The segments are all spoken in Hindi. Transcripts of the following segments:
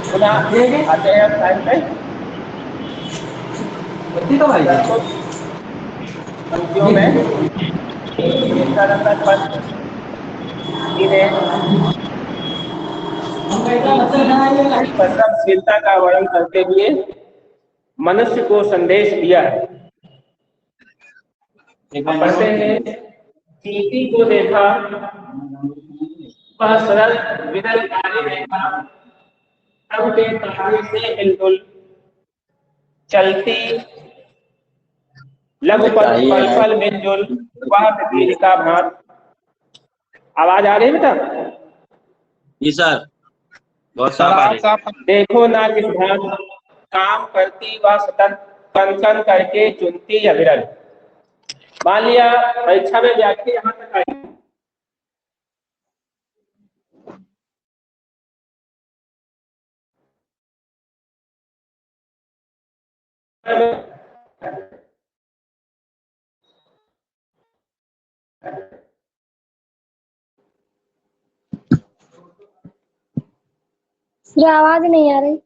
पुनः आते हैं टाइम पे पंक्तियों में इसका नंबर पद परिश्रमशीलता का वर्णन करते हुए मनुष्य को संदेश दिया है। पढ़ते हैं, चींटी को देखा, वह सरल विरल कार्य देखा, तब के कार्य से मिलजुल चलती लघुपथ पल पल मिलजुल वह पीर का भात। आवाज आ रही है बेटा? जी सर, बहुत साफ। देखो ना किस भांति काम करती वह सतत कन कन करके चुनती या विरल। मान लिया परीक्षा में व्याख्या यहाँ तक आई, सर आवाज नहीं आ रही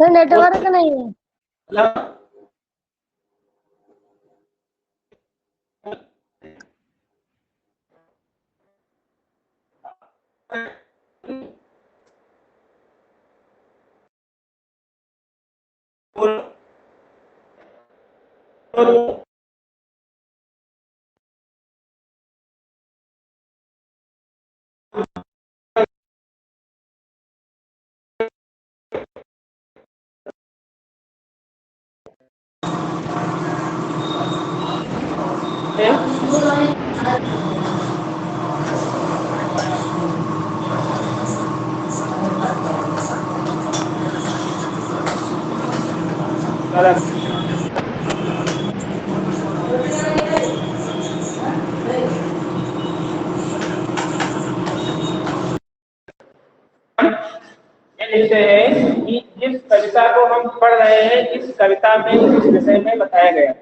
सर, नेटवर्क नहीं है। है कि जिस कविता को हम पढ़ रहे हैं इस कविता में इस विषय में बताया गया।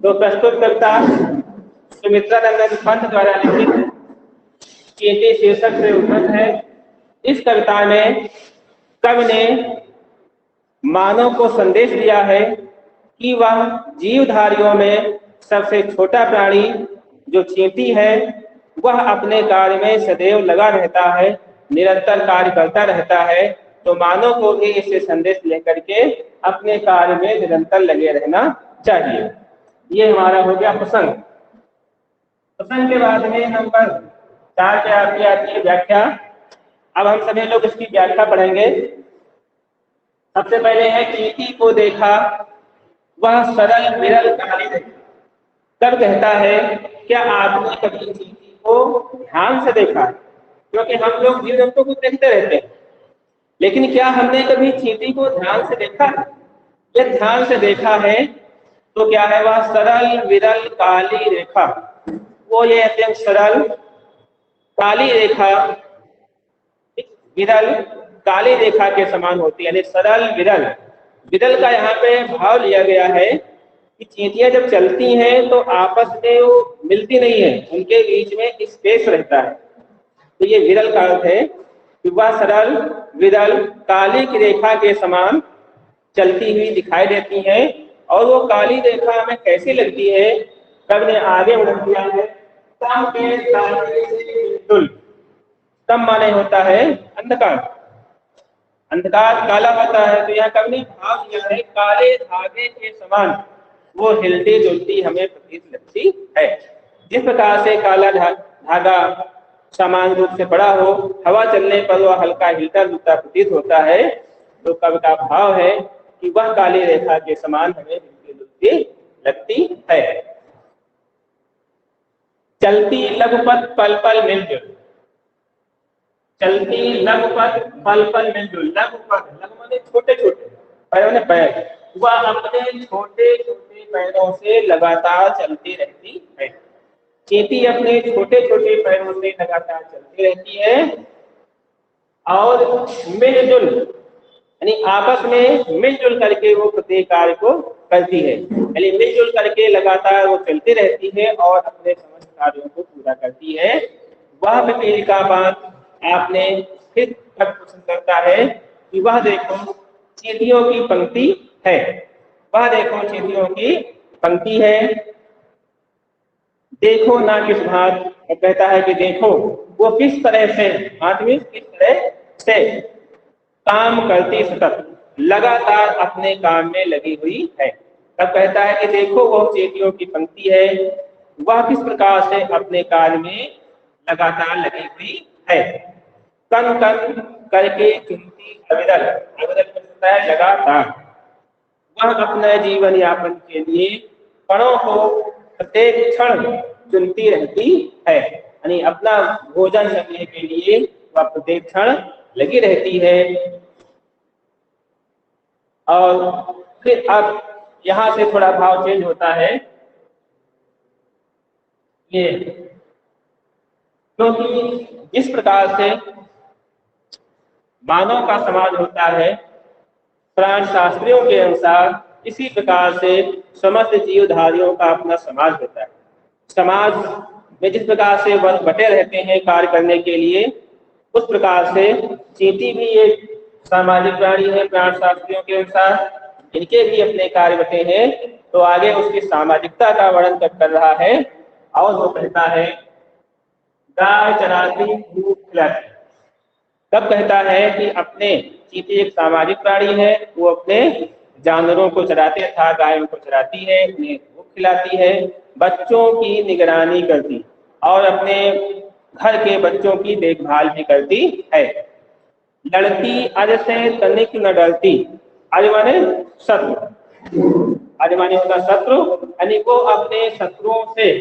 तो प्रस्तुत कविता सुमित्रा नंदन पंत द्वारा लिखित चींटी शीर्षक से उद्धृत है। इस कविता में कवि ने मानव को संदेश दिया है कि वह जीवधारियों में सबसे छोटा प्राणी जो चींटी है वह अपने कार्य में सदैव लगा रहता है, निरंतर कार्य करता रहता है। तो मानव को भी इसे संदेश लेकर के अपने कार्य में निरंतर लगे रहना चाहिए। ये हमारा हो गया प्रसंग। प्रसंग के बाद में नंबर 4 पे आपकी आती है व्याख्या। अब हम सभी लोग इसकी व्याख्या पढ़ेंगे। सबसे पहले है चींटी को देखा, वह सरल विरल काली देखा। तब कहता है, क्या आपने कभी चींटी को ध्यान से देखा है? क्योंकि हम लोग जीव जंतु को देखते रहते हैं, लेकिन क्या हमने कभी चींटी को ध्यान से देखा है? यह ध्यान से देखा है तो क्या है, वह सरल विरल काली रेखा। वो ये अत्यंत सरल काली रेखा विरल काली रेखा के समान होती है, यानी सरल विरल। विरल का यहाँ पे भाव लिया गया है कि चींटियां जब चलती हैं तो आपस में वो मिलती नहीं है, उनके बीच में स्पेस रहता है। तो ये विरल का अर्थ है कि वह सरल विरल काली की रेखा के समान चलती हुई दिखाई देती है। और वो काली रेखा हमें कैसी लगती है, कब ने आगे बढ़ दिया है, तम के धागे से मिलजुल। तम माने होता है अंधकार, अंधकार काला होता है। तो यहाँ कब ने भाव दिया है काले धागे के समान वो हिलती जुलती हमें प्रतीत लगती है। जिस प्रकार से काला धागा समान रूप से पड़ा हो, हवा चलने पर वह हल्का हिलता जुलता प्रतीत होता है। तो कवि का भाव है कि वह काली रेखा के समान हमें हिलती जुलती लगती है। चलती लघुपथ पल पल मिलजुल, चलती लघुपथ पल पल मिलजुल। लघुपथ लघु माने छोटे छोटे, पैरों ने पैर, वह अपने छोटे छोटे पैरों से लगातार चलती रहती है। चींटी अपने छोटे छोटे पैरों से लगातार चलती रहती है और मिलजुल यानी आपस में मिलजुल करके वो प्रत्येक कार्य को करती है, यानी मिलजुल करके लगातार वो चलती रहती है और अपने समस्त कार्यों को पूरा करती है। वह पिपीलिका बात आपने फिर प्रश्न करता है कि वह देखो चींटियों की पंक्ति है, वह देखो चींटियों की पंक्ति है, देखो ना किस भांति, और कहता है कि देखो वो किस तरह से, आदमी किस तरह से काम करती सतत, लगातार अपने काम में लगी हुई है। तब कहता है कि देखो वो चींटियों की पंक्ति है, वह किस प्रकार से अपने कार्य में लगातार लगी हुई है। कन कन करके चुनती अविरल, अविरल होता है लगातार, वह अपने जीवन यापन के लिए कणों को प्रत्येक क्षण चुनती रहती है, यानी अपना भोजन करने के लिए वह प्रत्येक क्षण लगी रहती है। और फिर अब यहां से थोड़ा भाव चेंज होता है, ये क्योंकि जिस प्रकार से मानव का समाज होता है प्राण शास्त्रियों के अनुसार, इसी प्रकार से समस्त जीवधारियों का अपना समाज होता है। समाज में जिस प्रकार से वह बटे रहते हैं कार्य करने के लिए, उस प्रकार से चींटी भी एक सामाजिक प्राणी है प्राण शास्त्रियों के अनुसार, इनके भी अपने कार्य बटे हैं। तो आगे उसकी सामाजिकता का वर्णन कर रहा है और वो कहता है गाय चराती दूध खिलाती। तब कहता है कि अपने चींटी एक सामाजिक प्राणी है, वो अपने जानवरों को चराती है, था गायों को चराती है, उन्हें दूध खिलाती है, बच्चों की निगरानी करती और अपने घर के बच्चों की देखभाल भी करती है। लड़ती अज से तनिक न डरती, अज माने शत्रु, अज माने होगा शत्रु, यानी वो अपने शत्रुओं से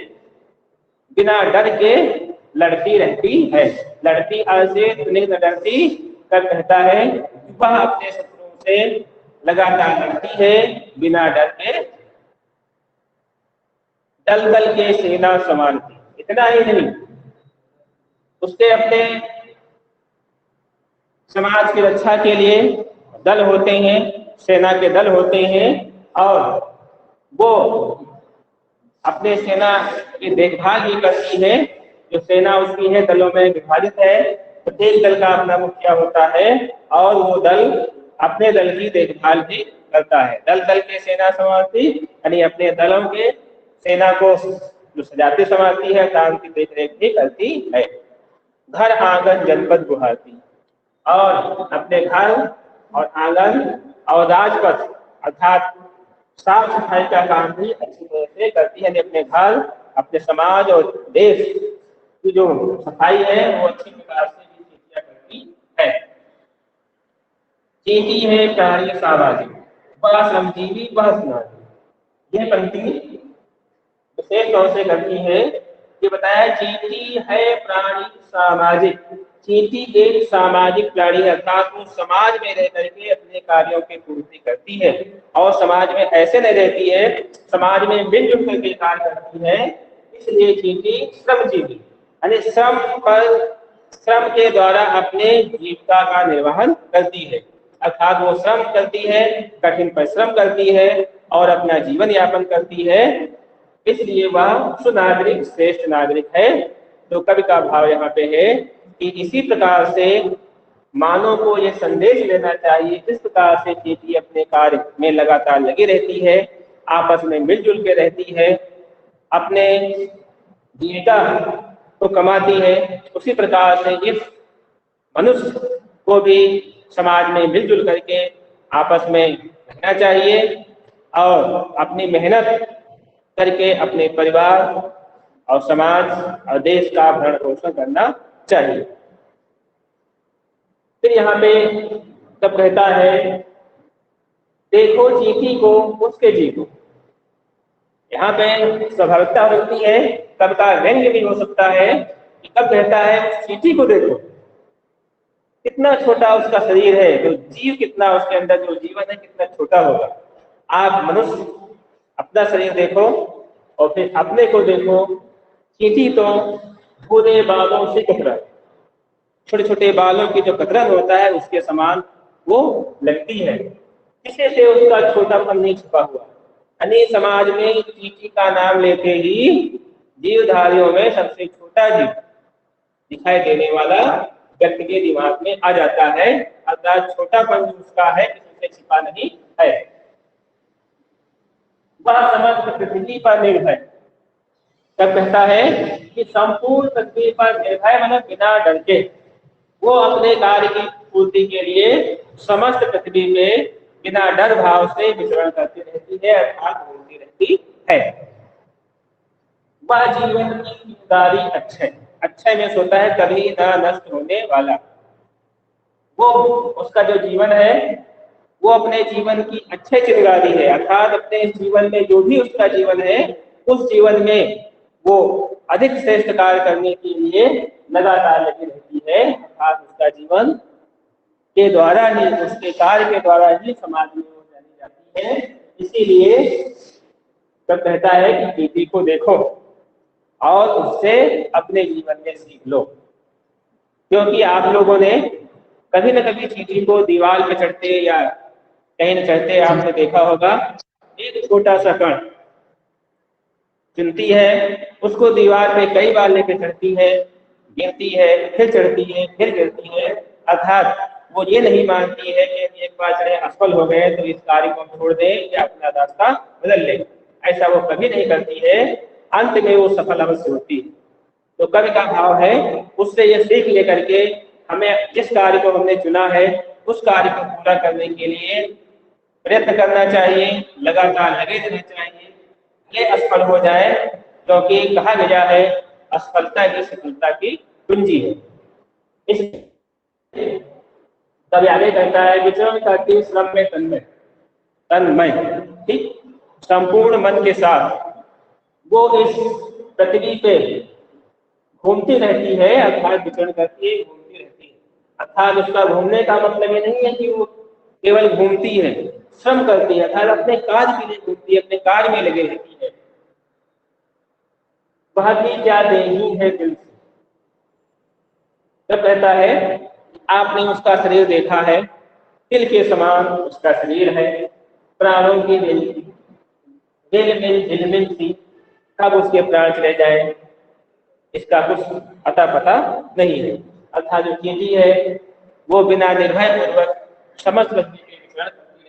बिना डर के लड़ती रहती है। लड़ती अज से तनिक न डरती, तब कहता है वह अपने शत्रुओं से लगातार लड़ती है बिना डर के, दल दल के सेना संभालती। इतना ही नहीं, उसके अपने समाज की रक्षा के लिए दल होते हैं, सेना के दल होते हैं, और वो अपने सेना की देखभाल भी करती है। जो सेना उसकी है दलों में विभाजित है, प्रत्येक दल का अपना मुखिया होता है और वो दल अपने दल की देखभाल भी करता है। दल दल के सेना संभालती, यानी अपने दलों के सेना को जो सजाती संभालती है, काम की देख रेख भी करती है। घर आंगन जनपद गुहाती, और अपने घर और आंगन और राजपथ अर्थात साफ सफाई का काम भी अच्छी तरह से करती है। अपने घर, अपने समाज और देश की जो सफाई है वो अच्छी प्रकार से भी चींटियां करती है। चींटी है प्राणी सामाजिक, वह श्रमजीवी वह स्नानी। यह पंक्ति विशेष तौर से करती है कि बताया चींटी है प्राणी सामाजिक। चींटी एक सामाजिक प्राणी है, अर्थात वो समाज में रह करके अपने कार्यों की पूर्ति करती है और समाज में ऐसे नहीं रहती है, समाज में मिलजुल करके कार्य करती है। इसलिए चींटी श्रमजीवी, यानी श्रम के द्वारा अपने जीविका का निर्वहन करती है, अर्थात वो श्रम करती है, कठिन परिश्रम करती है और अपना जीवन यापन करती है। इसलिए वह सुनागरिक श्रेष्ठ नागरिक है। तो कवि का भाव यहाँ पे है कि इसी प्रकार से मानव को ये संदेश लेना चाहिए, इस प्रकार से चींटी अपने कार्य में लगातार लगी रहती है, आपस में मिलजुल के रहती है, अपने जीविका को कमाती है। उसी प्रकार से इस मनुष्य को भी समाज में मिलजुल करके आपस में रहना चाहिए और अपनी मेहनत करके अपने परिवार और समाज और देश का भरण पोषण करना चाहिए। फिर यहाँ पे तब कहता है देखो चींटी को उसके जी को। यहाँ पे स्वाभाविकता होती है, कब का व्यंग्य भी हो सकता है कि कब कहता है चींटी को देखो, कितना छोटा उसका शरीर है, जो जीव कितना उसके अंदर जो जीवन है कितना छोटा होगा। आप मनुष्य अपना शरीर देखो और फिर अपने को देखो, चींटी तो पूरे बालों से कतरा, छोटे छोटे बालों की जो कतरन होता है उसके समान वो लगती है, किसी से उसका छोटापन नहीं छुपा हुआ। यानी समाज में चींटी का नाम लेते ही जीवधारियों में सबसे छोटा जीव दिखाई देने वाला व्यक्ति के दिमाग में आ जाता है, अर्थात छोटापन जो उसका है किसी से छिपा नहीं है। वह समस्त पृथ्वी पर निर्भय, तब कहता है कि संपूर्ण पृथ्वी पर निर्भय मतलब बिना डर के वो अपने कार्य की पूर्ति के लिए समस्त पृथ्वी में बिना डर भाव से विचरण करती रहती है, अर्थात घूमती रहती है। वह जीवन की जिम्मेदारी अक्षय, अक्षय में होता है कभी ना नष्ट होने वाला। वो उसका जो जीवन है वो अपने जीवन की अच्छे चिंगारी है, अर्थात अपने जीवन में जो भी उसका जीवन है उस जीवन में वो अधिक श्रेष्ठ कार्य करने के लिए लगातार लगी रहती है, अर्थात उसका जीवन के द्वारा ही, उसके कार्य के द्वारा ही समाज में वो जानी जाती है। इसीलिए तब कहता है कि बेटी को देखो और उससे अपने जीवन में सीख लो, क्योंकि आप लोगों ने कभी न कभी चींटी को दीवार पे चढ़ते या कहीं न चढ़ते आपने देखा होगा। एक छोटा सा कण चुनती है, उसको दीवार पे कई बार लेकर चढ़ती है, गिरती है, फिर चढ़ती है, फिर गिरती है, अर्थात वो ये नहीं मानती है कि एक बार चढ़े असफल हो गए तो इस कार्य को छोड़ दें या अपना रास्ता बदल लें, ऐसा वो कभी नहीं करती है, अंत में वो सफल अवश्य होती है। तो कवि का भाव है उससे ये सीख लेकर के हमें जिस कार्य को हमने चुना है उस कार्य को पूरा करने के लिए प्रयत्न करना चाहिए, लगातार लगे रहना चाहिए, ये असफल हो जाए, क्योंकि कहा गया है असफलता ही सफलता की कुंजी है। इस तब आगे कहता है विचरण करती श्रम में तन्मय, ठीक, संपूर्ण मन के साथ वो इस पृथ्वी पे घूमती रहती है, अर्थात विचरण करती है, घूमती रहती है, अर्थात उसका घूमने का मतलब ये नहीं है कि वो केवल घूमती है, श्रम करती है, अर्थात अपने कार्य के लिए घूमती है, अपने कार्य में लगे रहती है। वह भी क्या देही है दिल से, तब कहता है आपने उसका शरीर देखा है, तिल के समान उसका शरीर है, प्राणों की झिलमिल सी, कब उसके प्राण चले जाए इसका कुछ अता पता नहीं है, अर्थात जो चींटी है वो बिना निर्भय पूर्वक समस्त पृथ्वी के विचरण करती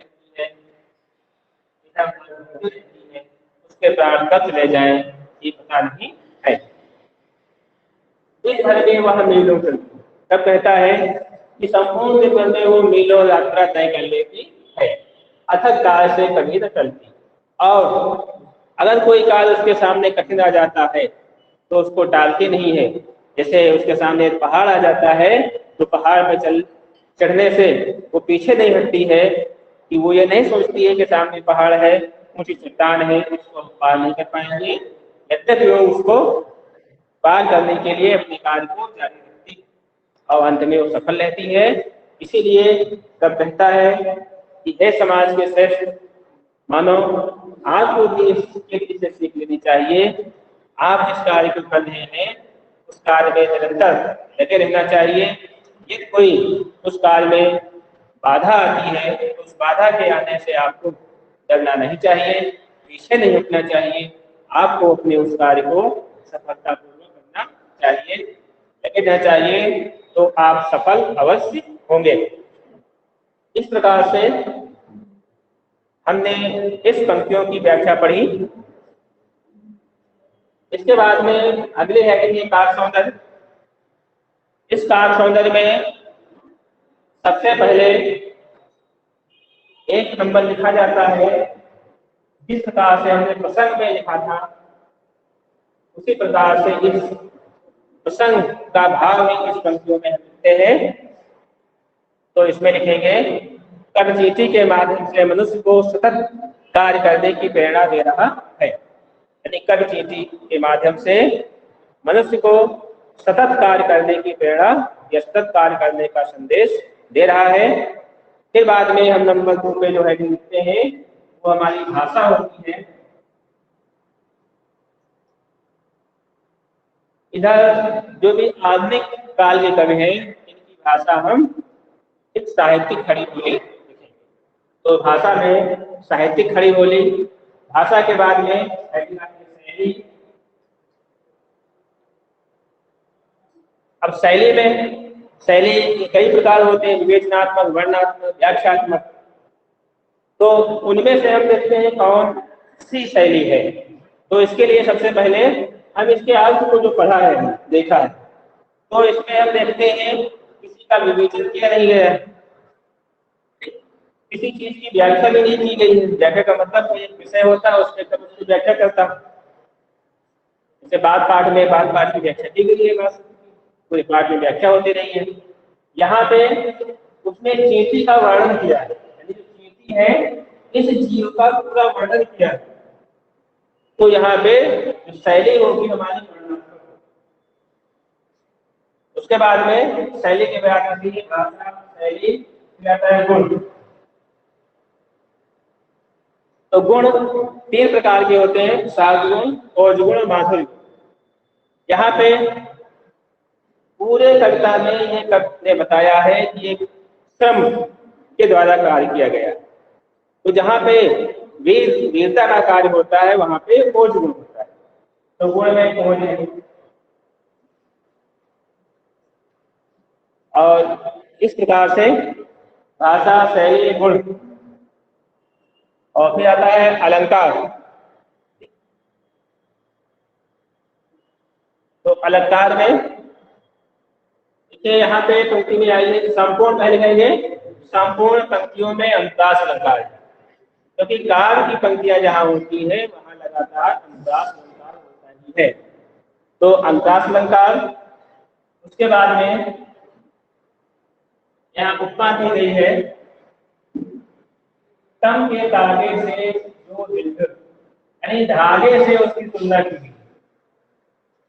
रहती है, उसके प्राण कब चले जाए ये पता नहीं है। इस भर में वह मीलों चलती, तब कहता है कि संपूर्ण दिन भर में वो मीलों यात्रा तय कर लेती है, अथक काल से कभी न चलती, और अगर कोई काल उसके सामने कठिन आ जाता है तो उसको टालती नहीं है। जैसे उसके सामने एक पहाड़ आ जाता है तो पहाड़ पर चढ़ने से वो पीछे नहीं हटती है, कि वो ये नहीं सोचती है कि सामने पहाड़ है, ऊंची चट्टान है, उसको हम पार नहीं कर पाएंगे, यद्यपि वो उसको पार करने के लिए अपने कार्य को जारी रखती है और अंत में वो सफल रहती है। इसीलिए तब कहता है कि हे समाज के श्रेष्ठ मानो, आपको भी इस चीज से सीख लेनी चाहिए, आप जिस कार्य को कर रहे हैं उस कार्य में निरंतर लगे रहना चाहिए। यदि कोई उस कार्य में बाधा आती है तो उस बाधा के आने से आपको डरना नहीं चाहिए, पीछे नहीं हटना चाहिए, आपको अपने उस कार्य को सफलतापूर्वक करना चाहिए, लगे रहना चाहिए, तो आप सफल अवश्य होंगे। इस प्रकार से हमने इस पंक्तियों की व्याख्या पढ़ी। इसके बाद में अगले हेडिंग है कार सौंदर्य। इस कार सौंदर्य में सबसे पहले एक नंबर लिखा जाता है, जिस प्रकार से हमने प्रसंग में लिखा था उसी प्रकार से इस प्रसंग का भाव भी इस पंक्तियों में लिखते हैं। तो इसमें लिखेंगे कवि चींटी के माध्यम से मनुष्य को सतत कार्य करने की प्रेरणा दे रहा है, यानी कवि चींटी के माध्यम से मनुष्य को सतत कार्य करने की प्रेरणा या सतत कार्य करने का संदेश दे रहा है। फिर बाद में हम नंबर 2 पे जो हेडिंग लिखते हैं वो हमारी भाषा होती है। इधर जो भी आधुनिक काल के कवि हैं इनकी भाषा हम एक साहित्यिक खड़ी बोली लिखेंगे। तो भाषा में साहित्यिक खड़ी बोली भाषा के बाद में शैली। अब शैली में शैली के कई प्रकार होते हैं, विवेचनात्मक, वर्णनात्मक, व्याख्यात्मक। तो उनमें से हम देखते हैं कौन सी शैली है। तो इसके लिए सबसे पहले हम इसके अर्थ को जो पढ़ा है, देखा है, तो इसमें हम देखते हैं किसी का विवेचन किया नहीं गया है, किसी चीज की व्याख्या भी नहीं की गई है। व्याख्या का मतलब कोई एक विषय होता है, उसके तब उसकी व्याख्या करता है। जैसे बात पाठ में बात पाठ की व्याख्या की गई है, बस पूरे पाठ में व्याख्या होती रही है। यहाँ पे उसने चींटी का वर्णन किया है, यानी जो चींटी है इस जीव का पूरा वर्णन किया है। तो यहाँ पे जो शैली होगी हमारी वर्णनात्मक। उसके बाद में शैली के बाद आती है भाषा, शैली, फिर आता है गुण। तो गुण 3 प्रकार के होते हैं, साधगुण, ओजगुण और माधुर्य। यहाँ पे पूरे कविता में ये कवि ने बताया है कि एक श्रम के द्वारा कार्य किया गया। तो जहाँ पे वीरता का कार्य होता है वहां पे ओज गुण होता है। तो गुण में ओज है। और इस प्रकार से भाषा, शैली, गुण। और फिर आता है अलंकार। तो अलंकार में यहाँ पे पंक्ति में आई है, संपूर्ण पहले कहेंगे संपूर्ण पंक्तियों में अनुप्रास अलंकार है, क्योंकि काव्य की पंक्तियां जहां होती है वहां लगातार अनुप्रास अलंकार होता ही है। तो अनुप्रास अलंकार। उसके बाद में यहाँ उपमा दी गई है, तम के धागे से जो दिलकर, यानी धागे से उसकी तुलना की गई।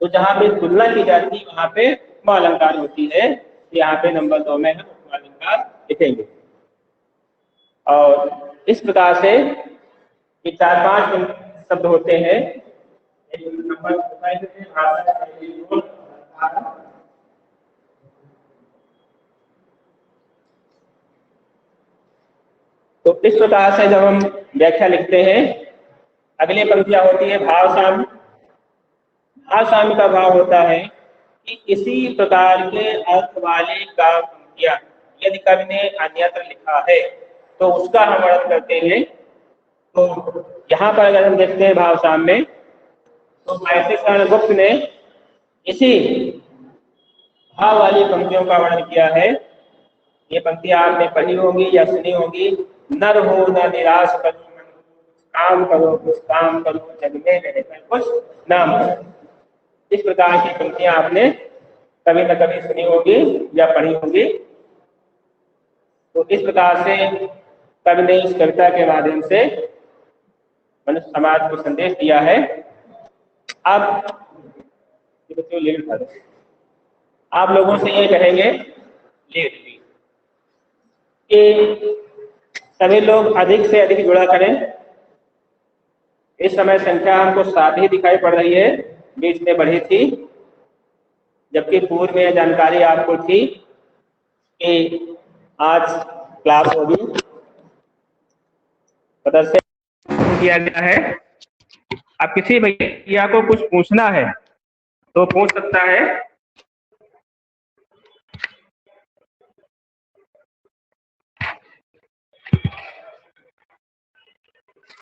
तो जहां पे तुलना की जाती है वहां पे उपमा अलंकार होती है। यहाँ पे नंबर 2 में हम उपमा अलंकार लिखेंगे। और इस प्रकार से ये 4-5 शब्द होते हैं। नंबर भाषा, शैली, गुण, अलंकार। तो इस प्रकार से जब हम व्याख्या लिखते हैं, अगली पंक्तियां होती है भाव साम्य। भाव साम्य का भाव होता है कि इसी प्रकार के अर्थ वाले का पंक्तियां यदि कवि ने अन्यत्र लिखा है तो उसका हम वर्णन करते हैं। तो यहाँ पर अगर हम देखते हैं भाव साम्य में, तो महर्षि शरणगुप्त ने इसी भाव वाली पंक्तियों का वर्णन किया है। ये पंक्तियां आपने पढ़ी होंगी या सुनी होंगी। नर हो न निराश करो मन, काम करो कुछ काम करो, जग में रहकर कुछ नाम करो। इस प्रकार की पंक्तियां आपने कभी न कभी सुनी होगी या पढ़ी होगी। तो इस प्रकार से कवि ने इस कविता के माध्यम से मनुष्य समाज को संदेश दिया है। अब आप लोगों से ये कहेंगे कि सभी लोग अधिक से अधिक जुड़ा करें। इस समय संख्या हमको 7 ही दिखाई पड़ रही है, बीच में बढ़ी थी, जबकि पूर्व में जानकारी आपको थी कि आज क्लास होगी, प्रदर्शन किया गया है। अब किसी भैया को कुछ पूछना है तो पूछ सकता है।